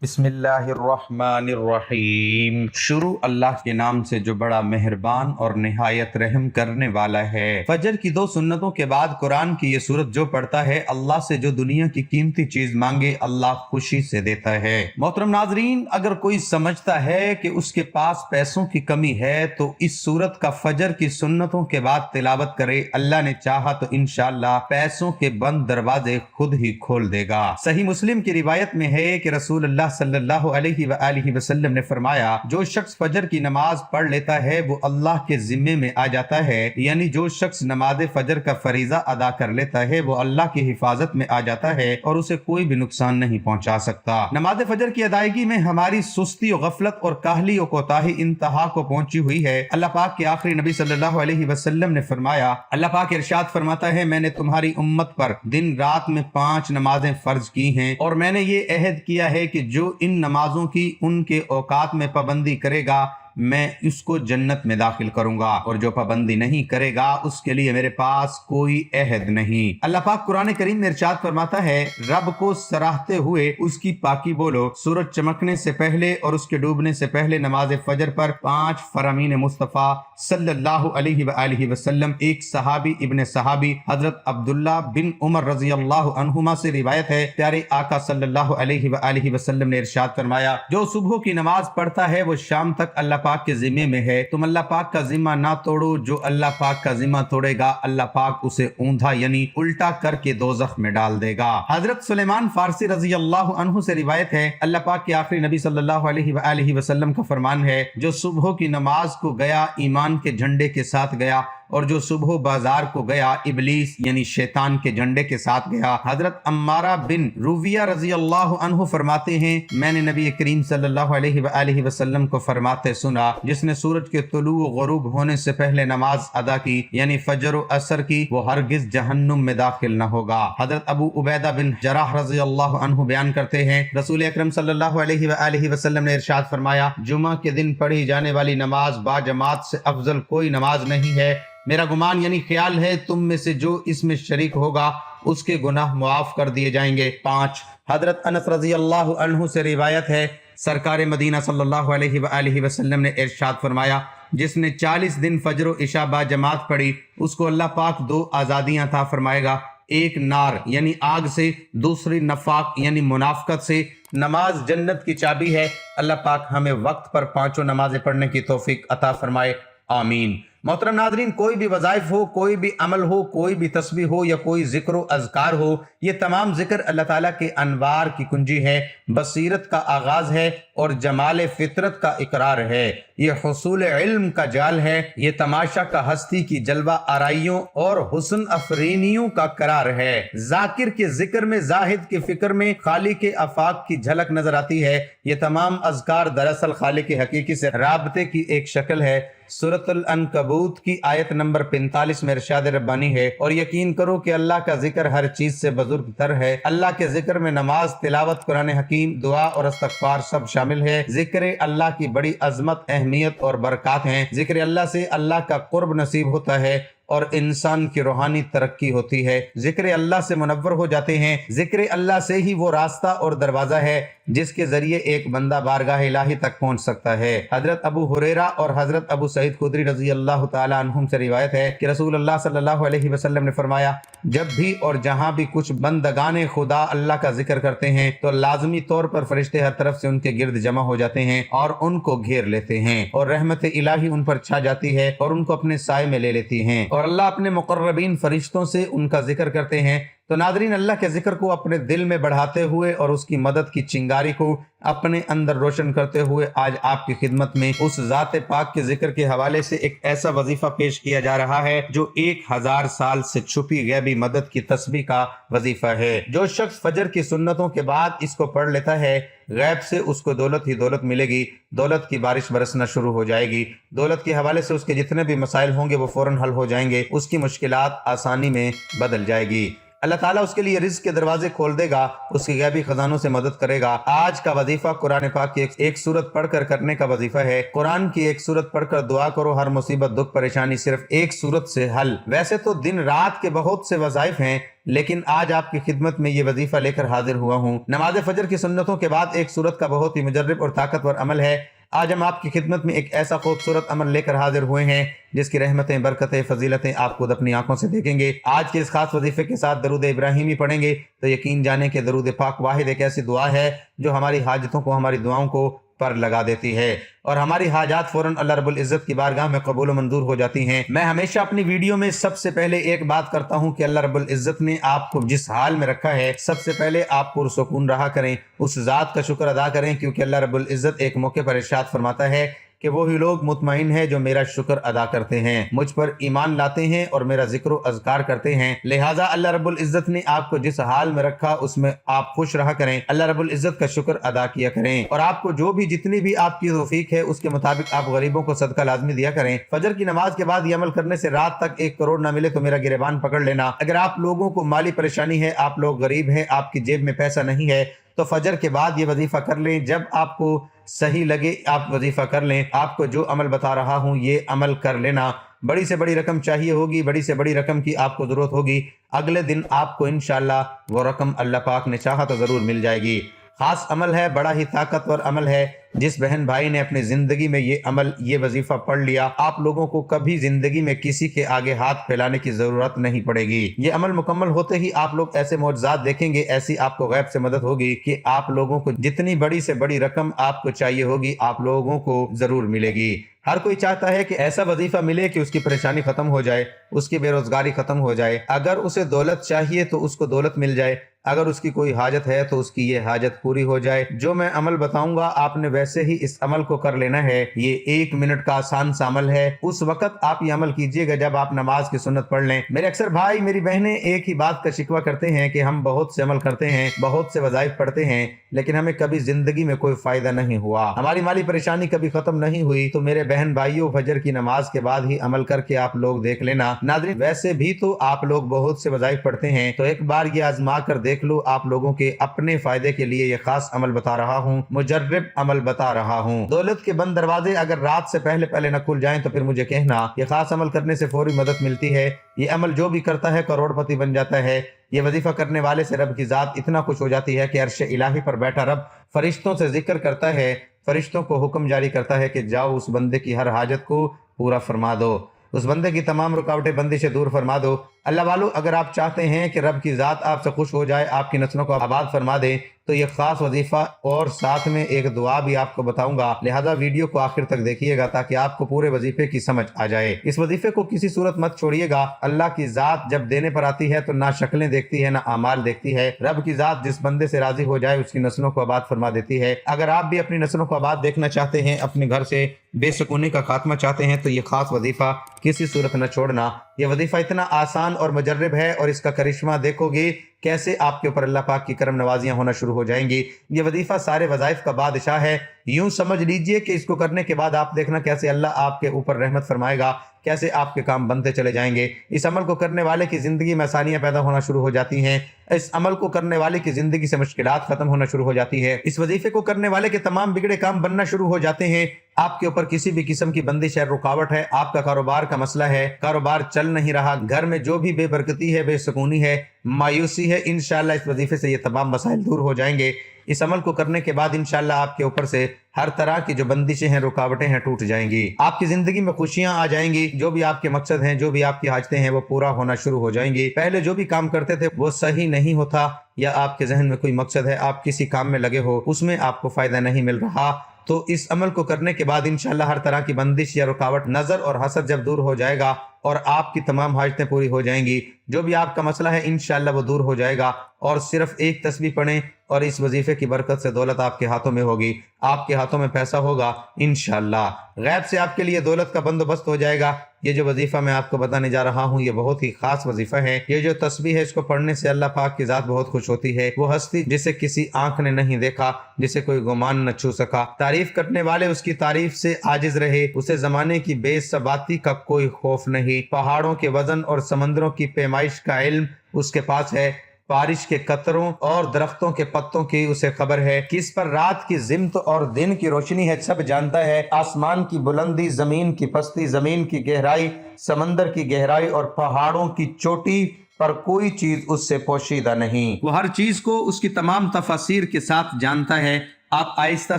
بسم اللہ الرحمن الرحیم۔ شروع اللہ کے نام سے جو بڑا مہربان اور نہایت رحم کرنے والا ہے۔ فجر کی 2 سنتوں کے بعد قرآن کی یہ سورت جو پڑھتا ہے، اللہ سے جو دنیا کی قیمتی چیز مانگے اللہ خوشی سے دیتا ہے۔ محترم ناظرین، اگر کوئی سمجھتا ہے کہ اس کے پاس پیسوں کی کمی ہے تو اس سورت کا فجر کی سنتوں کے بعد تلاوت کرے، اللہ نے چاہا تو انشاءاللہ پیسوں کے بند دروازے خود ہی کھول دے گا۔ صحیح مسلم کی روایت میں ہے کہ رسول اللہ صلی اللہ علیہ وآلہ وسلم نے فرمایا، جو شخص فجر کی نماز پڑھ لیتا ہے وہ اللہ کے ذمے میں آ جاتا ہے، یعنی جو شخص نماز فجر کا فریضہ ادا کر لیتا ہے وہ اللہ کی حفاظت میں آ جاتا ہے اور اسے کوئی بھی نقصان نہیں پہنچا سکتا۔ نماز فجر کی ادائیگی میں ہماری سستی و غفلت اور کاہلی و کوتاہی انتہا کو پہنچی ہوئی ہے۔ اللہ پاک کے آخری نبی صلی اللہ علیہ وسلم نے فرمایا، اللہ پاک ارشاد فرماتا ہے، میں نے تمہاری امت پر دن رات میں 5 نمازیں فرض کی ہیں اور میں نے یہ عہد کیا ہے کہ جو ان نمازوں کی ان کے اوقات میں پابندی کرے گا میں اس کو جنت میں داخل کروں گا، اور جو پابندی نہیں کرے گا اس کے لیے میرے پاس کوئی عہد نہیں۔ اللہ پاک قرآن کریم میں ارشاد فرماتا ہے، رب کو سراہتے ہوئے اس کی پاکی بولو، سورج چمکنے سے پہلے اور اس کے ڈوبنے سے پہلے نماز فجر پر 5 فرامین مصطفیٰ صلی اللہ علیہ وآلہ وسلم۔ ایک صحابی ابن صحابی حضرت عبداللہ بن عمر رضی اللہ عنہما سے روایت ہے، پیارے آقا صلی اللہ علیہ وآلہ وسلم نے ارشاد فرمایا، جو صبح کی نماز پڑھتا ہے وہ شام تک اللہ پاک کے ذمے میں ہے، تم اللہ پاک کا ذمہ نہ توڑو، جو اللہ پاک کا ذمہ توڑے گا اللہ پاک اسے اوندھا یعنی الٹا کر کے دوزخ میں ڈال دے گا۔ حضرت سلیمان فارسی رضی اللہ عنہ سے روایت ہے، اللہ پاک کے آخری نبی صلی اللہ علیہ وآلہ وسلم کا فرمان ہے، جو صبح کی نماز کو گیا ایمان کے جھنڈے کے ساتھ گیا، اور جو صبح بازار کو گیا ابلیس یعنی شیطان کے جھنڈے کے ساتھ گیا۔ حضرت عمارہ بن رویہ رضی اللہ عنہ فرماتے ہیں، میں نے نبی کریم صلی اللہ علیہ وآلہ وسلم کو فرماتے سنا، جس نے سورج کے طلوع و غروب ہونے سے پہلے نماز ادا کی یعنی فجر و عصر کی، وہ ہرگز جہنم میں داخل نہ ہوگا۔ حضرت ابو عبیدہ بن جراح رضی اللہ عنہ بیان کرتے ہیں، رسول اکرم صلی اللہ علیہ وآلہ وسلم نے ارشاد فرمایا، جمعہ کے دن پڑھی جانے والی نماز با جماعت سے افضل کوئی نماز نہیں ہے، میرا گمان یعنی خیال ہے تم میں سے جو اس میں شریک ہوگا اس کے گناہ معاف کر دیے جائیں گے۔ 5 حضرت انس رضی اللہ عنہ سے روایت ہے، سرکار مدینہ صلی اللہ علیہ وآلہ وسلم نے ارشاد فرمایا، جس نے 40 دن فجر و عشاء با جماعت پڑھی اس کو اللہ پاک 2 آزادیاں عطا فرمائے گا، ایک نار یعنی آگ سے، دوسری نفاق یعنی منافقت سے۔ نماز جنت کی چابی ہے، اللہ پاک ہمیں وقت پر 5 نمازیں پڑھنے کی توفیق عطا فرمائے، آمین۔ محترم ناظرین، کوئی بھی وظائف ہو، کوئی بھی عمل ہو، کوئی بھی تسبیح ہو یا کوئی ذکر و اذکار ہو، یہ تمام ذکر اللہ تعالیٰ کے انوار کی کنجی ہے، بصیرت کا آغاز ہے اور جمال فطرت کا اقرار ہے، یہ حصول علم کا جال ہے، یہ تماشا کا ہستی کی جلوہ آرائیوں اور حسن افرینیوں کا قرار ہے۔ ذاکر کے ذکر میں، زاہد کے فکر میں خالق آفاق کی جھلک نظر آتی ہے۔ یہ تمام اذکار دراصل خالق حقیقی سے رابطے کی ایک شکل ہے۔ سورۃ العنکبوت کی آیت نمبر 45 میں ارشاد ربانی ہے، اور یقین کرو کہ اللہ کا ذکر ہر چیز سے بزرگ تر ہے۔ اللہ کے ذکر میں نماز، تلاوت، قرآن حکیم، دعا اور استغفار سب شامل ہے۔ ذکر اللہ کی بڑی عظمت، اہمیت اور برکات ہیں۔ ذکر اللہ سے اللہ کا قرب نصیب ہوتا ہے اور انسان کی روحانی ترقی ہوتی ہے۔ ذکر اللہ سے منور ہو جاتے ہیں۔ ذکر اللہ سے ہی وہ راستہ اور دروازہ ہے جس کے ذریعے ایک بندہ بارگاہ الہی تک پہنچ سکتا ہے۔ حضرت ابو ہریرہ اور حضرت ابو سعید خدری رضی اللہ تعالی عنہم سے روایت ہے کہ رسول اللہ صلی اللہ علیہ وسلم نے فرمایا، جب بھی اور جہاں بھی کچھ بندگان خدا اللہ کا ذکر کرتے ہیں تو لازمی طور پر فرشتے ہر طرف سے ان کے گرد جمع ہو جاتے ہیں اور ان کو گھیر لیتے ہیں، اور رحمت الہی ان پر چھا جاتی ہے اور ان کو اپنے سائے میں لے لیتی ہیں، اور اللہ اپنے مقربین فرشتوں سے ان کا ذکر کرتے ہیں۔ تو ناظرین، اللہ کے ذکر کو اپنے دل میں بڑھاتے ہوئے اور اس کی مدد کی چنگاری کو اپنے اندر روشن کرتے ہوئے آج آپ کی خدمت میں اس ذات پاک کے ذکر کے حوالے سے ایک ایسا وظیفہ پیش کیا جا رہا ہے جو 1000 سال سے چھپی غیبی مدد کی تسبیح کا وظیفہ ہے۔ جو شخص فجر کی سنتوں کے بعد اس کو پڑھ لیتا ہے، غیب سے اس کو دولت ہی دولت ملے گی، دولت کی بارش برسنا شروع ہو جائے گی، دولت کے حوالے سے اس کے جتنے بھی مسائل ہوں گے وہ فوراً حل ہو جائیں گے، اس کی مشکلات آسانی میں بدل جائے گی۔ اللہ تعالیٰ اس کے لیے رزق کے دروازے کھول دے گا، اس کی غیبی خزانوں سے مدد کرے گا۔ آج کا وظیفہ قرآن پاک کی ایک سورت پڑھ کر کرنے کا وظیفہ ہے۔ قرآن کی ایک سورت پڑھ کر دعا کرو، ہر مصیبت دکھ پریشانی صرف ایک سورت سے حل۔ ویسے تو دن رات کے بہت سے وظائف ہیں، لیکن آج آپ کی خدمت میں یہ وظیفہ لے کر حاضر ہوا ہوں۔ نماز فجر کی سنتوں کے بعد ایک سورت کا بہت ہی مجرب اور طاقتور عمل ہے۔ آج ہم آپ کی خدمت میں ایک ایسا خوبصورت عمل لے کر حاضر ہوئے ہیں جس کی رحمتیں، برکتیں، فضیلتیں آپ خود اپنی آنکھوں سے دیکھیں گے۔ آج کے اس خاص وظیفے کے ساتھ درود ابراہیمی پڑھیں گے تو یقین جانیں کہ درود پاک واحد ایک ایسی دعا ہے جو ہماری حاجتوں کو، ہماری دعاؤں کو پر لگا دیتی ہے اور ہماری حاجات فوراً اللہ رب العزت کی بارگاہ میں قبول و منظور ہو جاتی ہیں۔ میں ہمیشہ اپنی ویڈیو میں سب سے پہلے ایک بات کرتا ہوں کہ اللہ رب العزت نے آپ کو جس حال میں رکھا ہے، سب سے پہلے آپ پرسکون رہا کریں، اس ذات کا شکر ادا کریں، کیونکہ اللہ رب العزت ایک موقع پر ارشاد فرماتا ہے کہ وہی لوگ مطمئن ہیں جو میرا شکر ادا کرتے ہیں، مجھ پر ایمان لاتے ہیں اور میرا ذکر و اذکار کرتے ہیں۔ لہٰذا اللہ رب العزت نے آپ کو جس حال میں رکھا اس میں آپ خوش رہا کریں، اللہ رب العزت کا شکر ادا کیا کریں، اور آپ کو جو بھی جتنی بھی آپ کی توفیق ہے اس کے مطابق آپ غریبوں کو صدقہ لازمی دیا کریں۔ فجر کی نماز کے بعد یہ عمل کرنے سے رات تک 1 کروڑ نہ ملے تو میرا گریبان پکڑ لینا۔ اگر آپ لوگوں کو مالی پریشانی ہے، آپ لوگ غریب ہیں، آپ کی جیب میں پیسہ نہیں ہے، تو فجر کے بعد یہ وظیفہ کر لیں۔ جب آپ کو صحیح لگے آپ وظیفہ کر لیں۔ آپ کو جو عمل بتا رہا ہوں یہ عمل کر لینا۔ بڑی سے بڑی رقم چاہیے ہوگی، بڑی سے بڑی رقم کی آپ کو ضرورت ہوگی، اگلے دن آپ کو انشاءاللہ وہ رقم اللہ پاک نے چاہا تو ضرور مل جائے گی۔ خاص عمل ہے، بڑا ہی طاقتور عمل ہے۔ جس بہن بھائی نے اپنی زندگی میں یہ عمل، یہ وظیفہ پڑھ لیا، آپ لوگوں کو کبھی زندگی میں کسی کے آگے ہاتھ پھیلانے کی ضرورت نہیں پڑے گی۔ یہ عمل مکمل ہوتے ہی آپ لوگ ایسے معجزات دیکھیں گے، ایسی آپ کو غیب سے مدد ہوگی کہ آپ لوگوں کو جتنی بڑی سے بڑی رقم آپ کو چاہیے ہوگی آپ لوگوں کو ضرور ملے گی۔ ہر کوئی چاہتا ہے کہ ایسا وظیفہ ملے کہ اس کی پریشانی ختم ہو جائے، اس کی بے روزگاری ختم ہو جائے۔ اگر اسے دولت چاہیے تو اس کو دولت مل جائے، اگر اس کی کوئی حاجت ہے تو اس کی یہ حاجت پوری ہو جائے۔ جو میں عمل بتاؤں گا آپ نے ویسے ہی اس عمل کو کر لینا ہے۔ یہ 1 منٹ کا آسان سا عمل ہے۔ اس وقت آپ یہ عمل کیجئے گا جب آپ نماز کی سنت پڑھ لیں۔ میرے اکثر بھائی، میری بہنیں ایک ہی بات کا شکوہ کرتے ہیں کہ ہم بہت سے عمل کرتے ہیں، بہت سے وظائف پڑھتے ہیں، لیکن ہمیں کبھی زندگی میں کوئی فائدہ نہیں ہوا، ہماری مالی پریشانی کبھی ختم نہیں ہوئی۔ تو میرے بہن بھائیوں، فجر کی نماز کے بعد ہی عمل کر کے آپ لوگ دیکھ لینا۔ ناظرین، ویسے بھی تو آپ لوگ بہت سے وظائف پڑھتے ہیں، تو ایک بار یہ آزما کر دیکھ لو۔ آپ لوگوں کے اپنے فائدے کے لیے یہ خاص عمل بتا رہا ہوں، مجرب عمل بتا رہا ہوں۔ دولت کے بند دروازے اگر رات سے پہلے نہ کھل جائیں تو پھر مجھے کہنا۔ یہ خاص عمل کرنے سے فوری مدد ملتی ہے۔ یہ عمل جو بھی کرتا ہے کروڑ پتی بن جاتا ہے۔ یہ وظیفہ کرنے والے سے رب کی ذات اتنا خوش ہو جاتی ہے کہ عرش الہی پر بیٹھا رب فرشتوں سے ذکر کرتا ہے، فرشتوں کو حکم جاری کرتا ہے کہ جاؤ اس بندے کی ہر حاجت کو پورا فرما دو، اس بندے کی تمام رکاوٹیں بندشیں دور فرما دو۔ اللہ والو، اگر آپ چاہتے ہیں کہ رب کی ذات آپ سے خوش ہو جائے، آپ کی نسلوں کو آباد فرما دے، تو یہ خاص وظیفہ اور ساتھ میں ایک دعا بھی آپ کو بتاؤں گا، لہذا ویڈیو کو آخر تک دیکھیے گا تاکہ آپ کو پورے وظیفے کی سمجھ آ جائے۔ اس وظیفے کو کسی صورت مت چھوڑیے گا۔ اللہ کی ذات جب دینے پر آتی ہے تو نہ شکلیں دیکھتی ہے نہ اعمال دیکھتی ہے۔ رب کی ذات جس بندے سے راضی ہو جائے اس کی نسلوں کو آباد فرما دیتی ہے۔ اگر آپ بھی اپنی نسلوں کو آباد دیکھنا چاہتے ہیں، اپنے گھر سے بے سکونی کا خاتمہ چاہتے ہیں، تو یہ خاص وظیفہ کسی صورت نہ چھوڑنا۔ یہ وظیفہ اتنا آسان اور مجرب ہے اور اس کا کرشمہ دیکھو گے کیسے آپ کے اوپر اللہ پاک کی کرم نوازیاں ہونا شروع ہو جائیں گی۔ یہ وظیفہ سارے وظائف کا بادشاہ ہے۔ یوں سمجھ لیجئے کہ اس کو کرنے کے بعد آپ دیکھنا کیسے اللہ آپ کے اوپر رحمت فرمائے گا، کیسے آپ کے کام بنتے چلے جائیں گے۔ اس عمل کو کرنے والے کی زندگی میں آسانیاں پیدا ہونا شروع ہو جاتی ہیں۔ اس عمل کو کرنے والے کی زندگی سے مشکلات ختم ہونا شروع ہو جاتی ہے۔ اس وظیفے کو کرنے والے کے تمام بگڑے کام بننا شروع ہو جاتے ہیں۔ آپ کے اوپر کسی بھی قسم کی بندش ہے، رکاوٹ ہے، آپ کا کاروبار کا مسئلہ ہے، کاروبار چل نہیں رہا، گھر میں جو بھی بے برکتی ہے، بے سکونی ہے، مایوسی ہے، انشاءاللہ اس وظیفے سے یہ تمام مسائل دور ہو جائیں گے۔ اس عمل کو کرنے کے بعد انشاءاللہ آپ کے اوپر سے ہر طرح کی جو بندشیں ہیں، رکاوٹیں ہیں، ٹوٹ جائیں گی۔ آپ کی زندگی میں خوشیاں آ جائیں گی، جو بھی آپ کے مقصد ہیں، جو بھی آپ کی حاجتیں ہیں، وہ پورا ہونا شروع ہو جائیں گی۔ پہلے جو بھی کام کرتے تھے وہ صحیح نہیں ہوتا، یا آپ کے ذہن میں کوئی مقصد ہے، آپ کسی کام میں لگے ہو، اس میں آپ کو فائدہ نہیں مل رہا، تو اس عمل کو کرنے کے بعد انشاءاللہ ہر طرح کی بندش یا رکاوٹ، نظر اور حسد جب دور ہو جائے گا اور آپ کی تمام حاجتیں پوری ہو جائیں گی، جو بھی آپ کا مسئلہ ہے انشاءاللہ وہ دور ہو جائے گا۔ اور صرف ایک تسبیح پڑھیں اور اس وظیفے کی برکت سے دولت آپ کے ہاتھوں میں ہوگی، آپ کے ہاتھوں میں پیسہ ہوگا انشاءاللہ، غیب سے آپ کے لیے دولت کا بندوبست ہو جائے گا۔ یہ جو وظیفہ میں آپ کو بتانے جا رہا ہوں یہ بہت ہی خاص وظیفہ ہے۔ یہ جو تسبیح ہے اس کو پڑھنے سے اللہ پاک کی ذات بہت خوش ہوتی ہے۔ وہ ہستی جسے کسی آنکھ نے نہیں دیکھا، جسے کوئی گمان نہ چھو سکا، تعریف کرنے والے اس کی تعریف سے عاجز رہے، اسے زمانے کی بے ثباتی کا کوئی خوف نہیں، پہاڑوں کے وزن اور سمندروں کی پیمائش کا علم اس کے پاس ہے، بارش کے قطروں اور درختوں کے پتوں کی اسے خبر ہے، کس پر رات کی ضمت اور دن کی روشنی ہے سب جانتا ہے، آسمان کی بلندی، زمین کی پستی، زمین کی گہرائی، سمندر کی گہرائی اور پہاڑوں کی چوٹی پر کوئی چیز اس سے پوشیدہ نہیں، وہ ہر چیز کو اس کی تمام تفاصیر کے ساتھ جانتا ہے، آپ آہستہ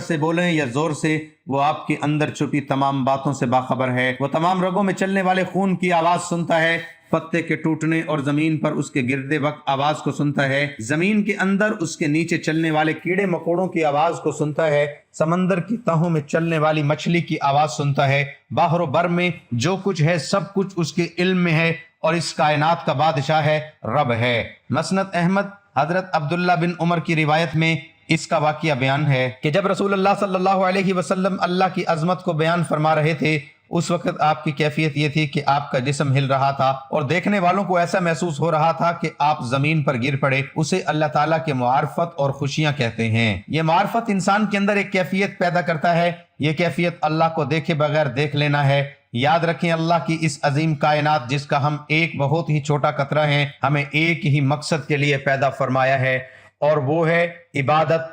سے بولیں یا زور سے، وہ آپ کے اندر چھپی تمام باتوں سے باخبر ہے، وہ تمام رگوں میں چلنے والے خون کی آواز سنتا ہے، پتے کے ٹوٹنے اور زمین پر اس کے گرتے وقت آواز کو سنتا ہے، زمین کے اندر اس کے نیچے چلنے والے کیڑے مکوڑوں کی آواز کو سنتا ہے، سمندر کی تہوں میں چلنے والی مچھلی کی آواز سنتا ہے، باہر و بر میں جو کچھ ہے سب کچھ اس کے علم میں ہے، اور اس کائنات کا بادشاہ ہے، رب ہے۔ مسند احمد حضرت عبداللہ بن عمر کی روایت میں اس کا واقعہ بیان ہے کہ جب رسول اللہ صلی اللہ علیہ وسلم اللہ کی عظمت کو بیان فرما رہے تھے، اس وقت آپ کی کیفیت یہ تھی کہ آپ کا جسم ہل رہا تھا اور دیکھنے والوں کو ایسا محسوس ہو رہا تھا کہ آپ زمین پر گر پڑے، اسے اللہ تعالیٰ کے معارفت اور خوشیاں کہتے ہیں۔ یہ معارفت انسان کے اندر ایک کیفیت پیدا کرتا ہے، یہ کیفیت اللہ کو دیکھے بغیر دیکھ لینا ہے۔ یاد رکھیں اللہ کی اس عظیم کائنات جس کا ہم ایک بہت ہی چھوٹا قطرہ ہیں، ہمیں ایک ہی مقصد کے لیے پیدا فرمایا ہے، اور وہ ہے عبادت۔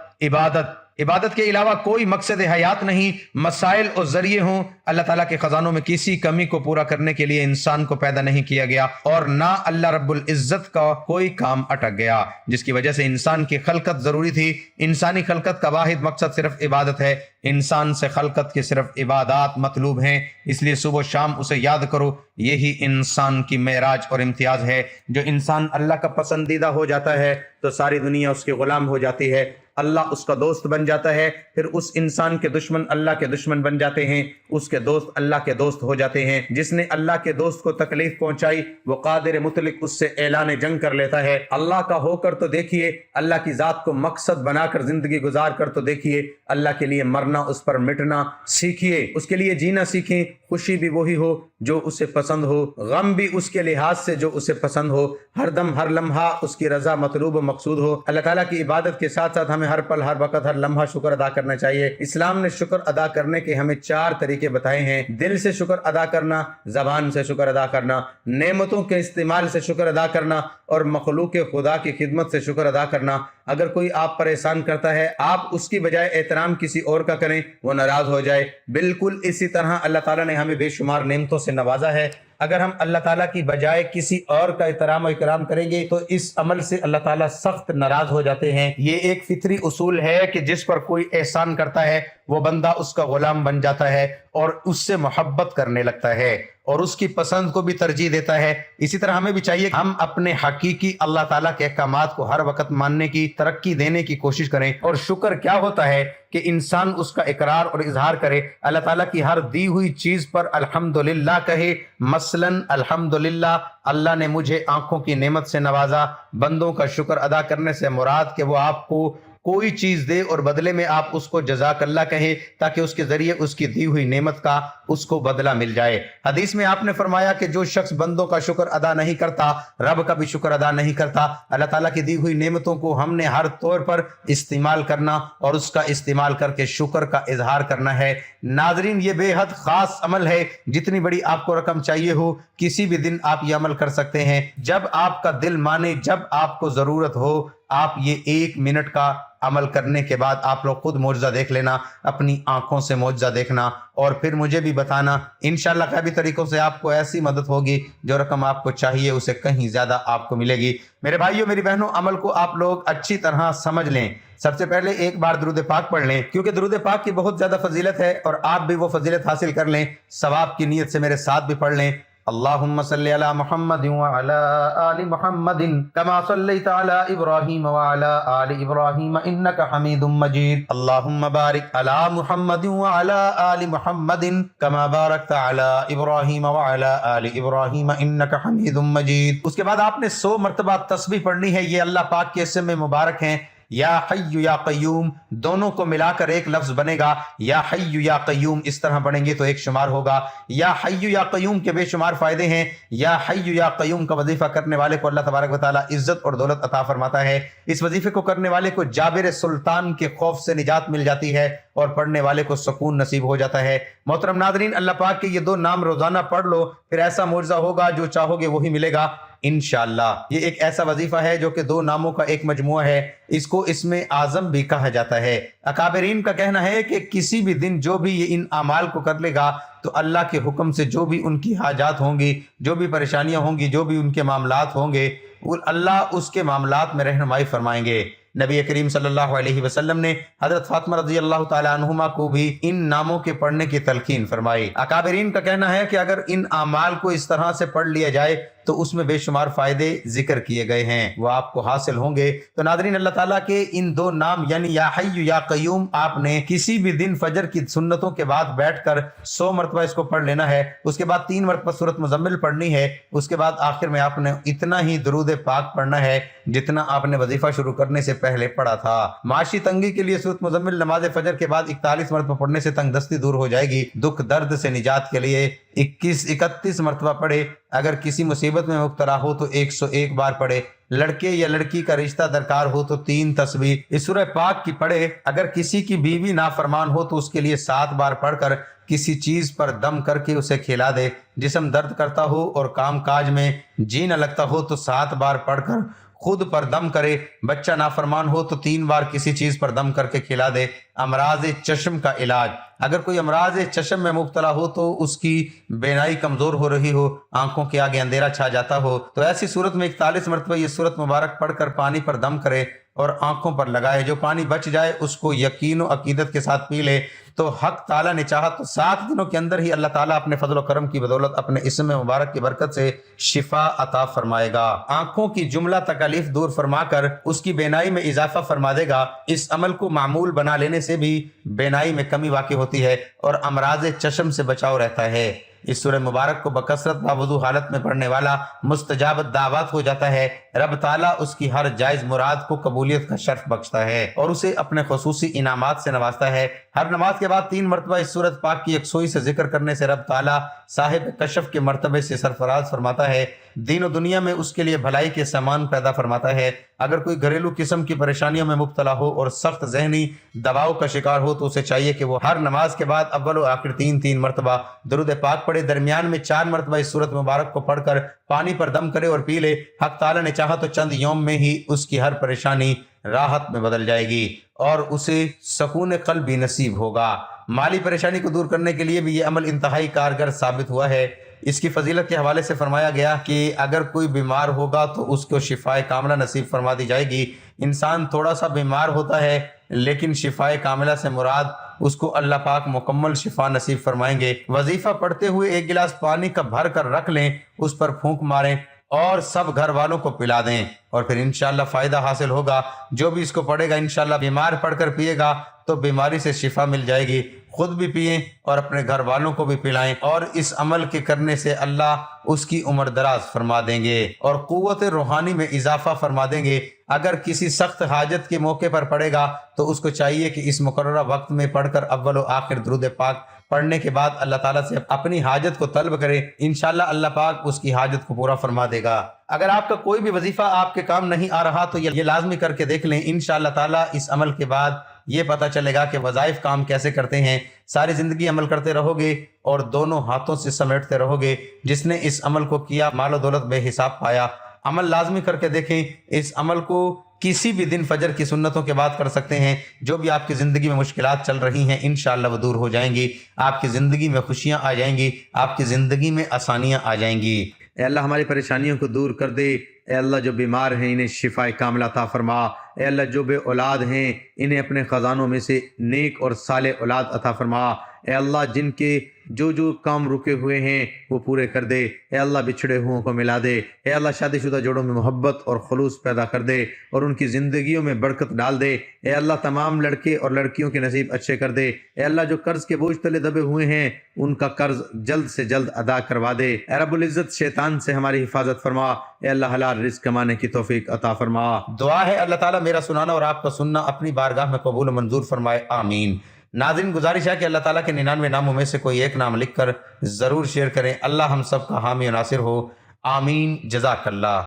عبادت کے علاوہ کوئی مقصد حیات نہیں، مسائل اور ذریعے ہوں، اللہ تعالیٰ کے خزانوں میں کسی کمی کو پورا کرنے کے لیے انسان کو پیدا نہیں کیا گیا، اور نہ اللہ رب العزت کا کوئی کام اٹک گیا جس کی وجہ سے انسان کی خلقت ضروری تھی۔ انسانی خلقت کا واحد مقصد صرف عبادت ہے، انسان سے خلقت کے صرف عبادات مطلوب ہیں، اس لیے صبح و شام اسے یاد کرو، یہی انسان کی معراج اور امتیاز ہے۔ جو انسان اللہ کا پسندیدہ ہو جاتا ہے تو ساری دنیا اس کے غلام ہو جاتی ہے، اللہ اس کا دوست بن جاتا ہے، پھر اس انسان کے دشمن اللہ کے دشمن بن جاتے ہیں، اس کے دوست اللہ کے دوست ہو جاتے ہیں۔ جس نے اللہ کے دوست کو تکلیف پہنچائی وہ قادر مطلق اس سے اعلان جنگ کر لیتا ہے۔ اللہ کا ہو کر تو دیکھیے، اللہ کی ذات کو مقصد بنا کر زندگی گزار کر تو دیکھیے، اللہ کے لیے مرنا، اس پر مٹنا سیکھیے، اس کے لیے جینا سیکھیں، خوشی بھی وہی ہو جو اسے پسند ہو، غم بھی اس کے لحاظ سے جو اسے پسند ہو، ہر دم ہر لمحہ اس کی رضا مطلوب و مقصود ہو۔ اللہ تعالیٰ کی عبادت کے ساتھ ساتھ ہمیں ہر پل، ہر وقت، ہر لمحہ شکر ادا کرنا چاہیے۔ اسلام نے شکر ادا کرنے کے ہمیں 4 طریقے بتائے ہیں: دل سے شکر ادا کرنا، زبان سے شکر ادا کرنا، نعمتوں کے استعمال سے شکر ادا کرنا، اور مخلوق خدا کی خدمت سے شکر ادا کرنا۔ اگر کوئی آپ پر احسان کرتا ہے، آپ اس کی بجائے احترام کسی اور کا کریں، وہ ناراض ہو جائے۔ بالکل اسی طرح اللہ تعالیٰ نے ہمیں بے شمار نعمتوں سے نوازا ہے، اگر ہم اللہ تعالیٰ کی بجائے کسی اور کا احترام و اکرام کریں گے تو اس عمل سے اللہ تعالیٰ سخت ناراض ہو جاتے ہیں۔ یہ ایک فطری اصول ہے کہ جس پر کوئی احسان کرتا ہے وہ بندہ اس کا غلام بن جاتا ہے اور اس سے محبت کرنے لگتا ہے اور اس کی پسند کو بھی ترجیح دیتا ہے۔ اسی طرح ہمیں بھی چاہیے کہ ہم اپنے حقیقی اللہ تعالیٰ کے احکامات کو ہر وقت ماننے کی، ترقی دینے کی کوشش کریں۔ اور شکر کیا ہوتا ہے کہ انسان اس کا اقرار اور اظہار کرے، اللہ تعالیٰ کی ہر دی ہوئی چیز پر الحمدللہ کہے۔ مثلاً الحمدللہ، اللہ نے مجھے آنکھوں کی نعمت سے نوازا۔ بندوں کا شکر ادا کرنے سے مراد کہ وہ آپ کو کوئی چیز دے اور بدلے میں آپ اس کو جزاک اللہ کہیں، تاکہ اس کے ذریعے اس کی دی ہوئی نعمت کا اس کو بدلہ مل جائے۔ حدیث میں آپ نے فرمایا کہ جو شخص بندوں کا شکر ادا نہیں کرتا، رب کا بھی شکر ادا نہیں کرتا۔ اللہ تعالیٰ کی دی ہوئی نعمتوں کو ہم نے ہر طور پر استعمال کرنا اور اس کا استعمال کر کے شکر کا اظہار کرنا ہے۔ ناظرین، یہ بے حد خاص عمل ہے، جتنی بڑی آپ کو رقم چاہیے ہو کسی بھی دن آپ یہ عمل کر سکتے ہیں۔ جب آپ کا دل مانے، جب آپ کو ضرورت ہو، آپ یہ 1 منٹ کا عمل کرنے کے بعد آپ لوگ خود معجزہ دیکھ لینا، اپنی آنکھوں سے معجزہ دیکھنا، اور پھر مجھے بھی بتانا۔ انشاءاللہ غیبی طریقوں سے آپ کو ایسی مدد ہوگی، جو رقم آپ کو چاہیے اسے کہیں زیادہ آپ کو ملے گی۔ میرے بھائیوں، میری بہنوں، عمل کو آپ لوگ اچھی طرح سمجھ لیں۔ سب سے پہلے ایک بار درود پاک پڑھ لیں، کیونکہ درود پاک کی بہت زیادہ فضیلت ہے، اور آپ بھی وہ فضیلت حاصل کر لیں۔ ثواب کی نیت سے میرے ساتھ بھی پڑھ لیں۔ اللہم صلی علی محمد وعلی آل محمد کما صلیت علی ابراہیم وعلی آل ابراہیم انک حمید مجید۔ اللہم بارک علی محمد وعلی آل محمد کما بارکت علی ابراہیم وعلی آل ابراہیم انک حمید مجید۔ اس کے بعد آپ نے 100 مرتبہ تسبیح پڑھنی ہے۔ یہ اللہ پاک کے اسم مبارک ہیں، یا حی یا قیوم، دونوں کو ملا کر ایک لفظ بنے گا۔ یا حی یا قیوم اس طرح پڑھیں گے تو ایک شمار ہوگا۔ یا حی یا قیوم کے بے شمار فائدے ہیں۔ یا حی یا قیوم کا وظیفہ کرنے والے کو اللہ تبارک و تعالیٰ عزت اور دولت عطا فرماتا ہے۔ اس وظیفے کو کرنے والے کو جابر سلطان کے خوف سے نجات مل جاتی ہے اور پڑھنے والے کو سکون نصیب ہو جاتا ہے۔ محترم ناظرین، اللہ پاک کے یہ 2 نام روزانہ پڑھ لو، پھر ایسا معجزہ ہوگا جو چاہو گے وہی ملے گا۔ انشاءاللہ۔ یہ ایک ایسا وظیفہ ہے جو کہ 2 ناموں کا ایک مجموعہ ہے، اس کو اسم اعظم بھی کہا جاتا ہے۔ اکابرین کا کہنا ہے کہ کسی بھی دن جو بھی یہ ان اعمال کو کر لے گا تو اللہ کے حکم سے جو بھی ان کی حاجات ہوں گی، جو بھی پریشانیاں ہوں گی، جو بھی ان کے معاملات ہوں گے، اللہ اس کے معاملات میں رہنمائی فرمائیں گے۔ نبی کریم صلی اللہ علیہ وسلم نے حضرت فاطمہ رضی اللہ تعالی عنہما کو بھی ان ناموں کے پڑھنے کی تلقین فرمائی۔ اکابرین کا کہنا ہے کہ اگر ان اعمال کو اس طرح سے پڑھ لیا جائے تو اس میں بے شمار فائدے ذکر کیے گئے ہیں، وہ آپ کو حاصل ہوں گے۔ تو ناظرین، اللہ تعالیٰ کے ان 2 نام یعنی یا حی یا قیوم آپ نے کسی بھی دن فجر کی سنتوں کے بعد بیٹھ کر 100 مرتبہ اس کو پڑھ لینا ہے، اس کے بعد 3 مرتبہ سورۃ مزمل پڑھنی ہے، اس کے بعد آخر میں آپ نے اتنا ہی درود پاک پڑھنا ہے جتنا آپ نے وظیفہ شروع کرنے سے پہلے پڑھا تھا۔ معاشی تنگی کے لیے سورۃ مزمل نماز فجر کے بعد 41 مرتبہ پڑھنے سے تنگ دستی دور ہو جائے گی۔ دکھ درد سے نجات کے لیے 31 مرتبہ پڑھے، اگر کسی مصیبت میں مبتلا ہو تو 101 بار پڑھے، لڑکے یا لڑکی کا رشتہ درکار ہو تو 3 تسبیح اس سورہ پاک کی پڑھے، اگر کسی کی بیوی نافرمان ہو تو اس کے لیے 7 بار پڑھ کر کسی چیز پر دم کر کے اسے کھلا دے، جسم درد کرتا ہو اور کام کاج میں جی نہ لگتا ہو تو 7 بار پڑھ کر خود پر دم کرے، بچہ نافرمان ہو تو 3 بار کسی چیز پر دم کر کے کھلا دے۔ امراض چشم کا علاج، اگر کوئی امراض چشم میں مبتلا ہو تو اس کی بینائی کمزور ہو رہی ہو، آنکھوں کے آگے اندھیرا چھا جاتا ہو، تو ایسی صورت میں 41 مرتبہ یہ سورت مبارک پڑھ کر پانی پر دم کرے اور آنکھوں پر لگائے، جو پانی بچ جائے اس کو یقین و عقیدت کے ساتھ پی لے تو حق تعالیٰ نے چاہا تو 7 دنوں کے اندر ہی اللہ تعالیٰ اپنے فضل و کرم کی بدولت اپنے اسم مبارک کی برکت سے شفا عطا فرمائے گا، آنکھوں کی جملہ تکالیف دور فرما کر اس کی بینائی میں اضافہ فرما دے گا۔ اس عمل کو معمول بنا لینے سے بھی بینائی میں کمی واقع ہوتی ہے اور امراض چشم سے بچاؤ رہتا ہے۔ اس سورہ مبارک کو بکثرت باوضو حالت میں پڑھنے والا مستجاب دعوات ہو جاتا ہے، رب تعالیٰ اس کی ہر جائز مراد کو قبولیت کا شرف بخشتا ہے اور اسے اپنے خصوصی انعامات سے نوازتا ہے۔ ہر نماز کے بعد 3 مرتبہ اس سورت پاک کی یکسوئی سے ذکر کرنے سے رب تعالیٰ صاحب کشف کے مرتبے سے سرفراز فرماتا ہے، دین و دنیا میں اس کے لیے بھلائی کے سامان پیدا فرماتا ہے۔ اگر کوئی گھریلو قسم کی پریشانیوں میں مبتلا ہو اور سخت ذہنی دباؤ کا شکار ہو تو اسے چاہیے کہ وہ ہر نماز کے بعد اول و آخر 3 مرتبہ درود پاک پڑھے، درمیان میں 4 مرتبہ اس سورت مبارک کو پڑھ کر پانی پر دم کرے اور پی لے۔ حق تعالیٰ نے چاہا تو چند یوم میں ہی اس کی ہر پریشانی راحت میں بدل جائے گی اور اسے سکون قلب بھی نصیب ہوگا۔ مالی پریشانی کو دور کرنے کے لیے بھی یہ عمل انتہائی کارگر ثابت ہوا ہے۔ اس کی فضیلت کے حوالے سے فرمایا گیا کہ اگر کوئی بیمار ہوگا تو اس کو شفائے کاملہ نصیب فرما دی جائے گی۔ انسان تھوڑا سا بیمار ہوتا ہے لیکن شفائے کاملہ سے مراد اس کو اللہ پاک مکمل شفا نصیب فرمائیں گے۔ وظیفہ پڑھتے ہوئے 1 گلاس پانی کا بھر کر رکھ لیں، اس پر پھونک ماریں اور سب گھر والوں کو پلا دیں اور پھر انشاءاللہ فائدہ حاصل ہوگا۔ جو بھی اس کو پڑھے گا انشاءاللہ بیمار پڑھ کر پیے گا تو بیماری سے شفا مل جائے گی، خود بھی پئیں اور اپنے گھر والوں کو بھی پلائیں، اور اس عمل کے کرنے سے اللہ اس کی عمر دراز فرما دیں گے اور قوت روحانی میں اضافہ فرما دیں گے۔ اگر کسی سخت حاجت کے موقع پر پڑھے گا تو اس کو چاہیے کہ اس مقررہ وقت میں پڑھ کر اول و آخر درود پاک پڑھنے کے بعد اللہ تعالیٰ سے اپنی حاجت کو طلب کرے، انشاءاللہ اللہ پاک اس کی حاجت کو پورا فرما دے گا۔ اگر آپ کا کوئی بھی وظیفہ آپ کے کام نہیں آ رہا تو یہ لازمی کر کے دیکھ لیں، انشاءاللہ تعالیٰ اس عمل کے بعد یہ پتہ چلے گا کہ وظائف کام کیسے کرتے ہیں۔ ساری زندگی عمل کرتے رہو گے اور دونوں ہاتھوں سے سمیٹتے رہو گے۔ جس نے اس عمل کو کیا مال و دولت بے حساب پایا۔ عمل لازمی کر کے دیکھیں، اس عمل کو کسی بھی دن فجر کی سنتوں کے بعد کر سکتے ہیں۔ جو بھی آپ کی زندگی میں مشکلات چل رہی ہیں انشاءاللہ وہ دور ہو جائیں گی، آپ کی زندگی میں خوشیاں آ جائیں گی، آپ کی زندگی میں آسانیاں آ جائیں گی۔ اے اللہ ہماری پریشانیوں کو دور کر دے، اے اللہ جو بیمار ہیں انہیں شفا کاملہ عطا فرما، اے اللہ جو بے اولاد ہیں انہیں اپنے خزانوں میں سے نیک اور صالح اولاد عطا فرما، اے اللہ جن کے جو کام رکے ہوئے ہیں وہ پورے کر دے، اے اللہ بچھڑے ہوئوں کو ملا دے، اے اللہ شادی شدہ جوڑوں میں محبت اور خلوص پیدا کر دے اور ان کی زندگیوں میں برکت ڈال دے، اے اللہ تمام لڑکے اور لڑکیوں کے نصیب اچھے کر دے، اے اللہ جو قرض کے بوجھ تلے دبے ہوئے ہیں ان کا قرض جلد سے جلد ادا کروا دے، اے رب العزت شیطان سے ہماری حفاظت فرما، اے اللہ حلال رزق کمانے کی توفیق عطا فرما۔ دعا ہے اللہ تعالیٰ میرا سنانا اور آپ کا سننا اپنی بارگاہ میں قبول و منظور فرمائے، آمین۔ ناظرین گزارش ہے کہ اللہ تعالیٰ کے 99 ناموں میں سے کوئی ایک نام لکھ کر ضرور شیئر کریں۔ اللہ ہم سب کا حامی و ناصر ہو، آمین۔ جزاک اللہ۔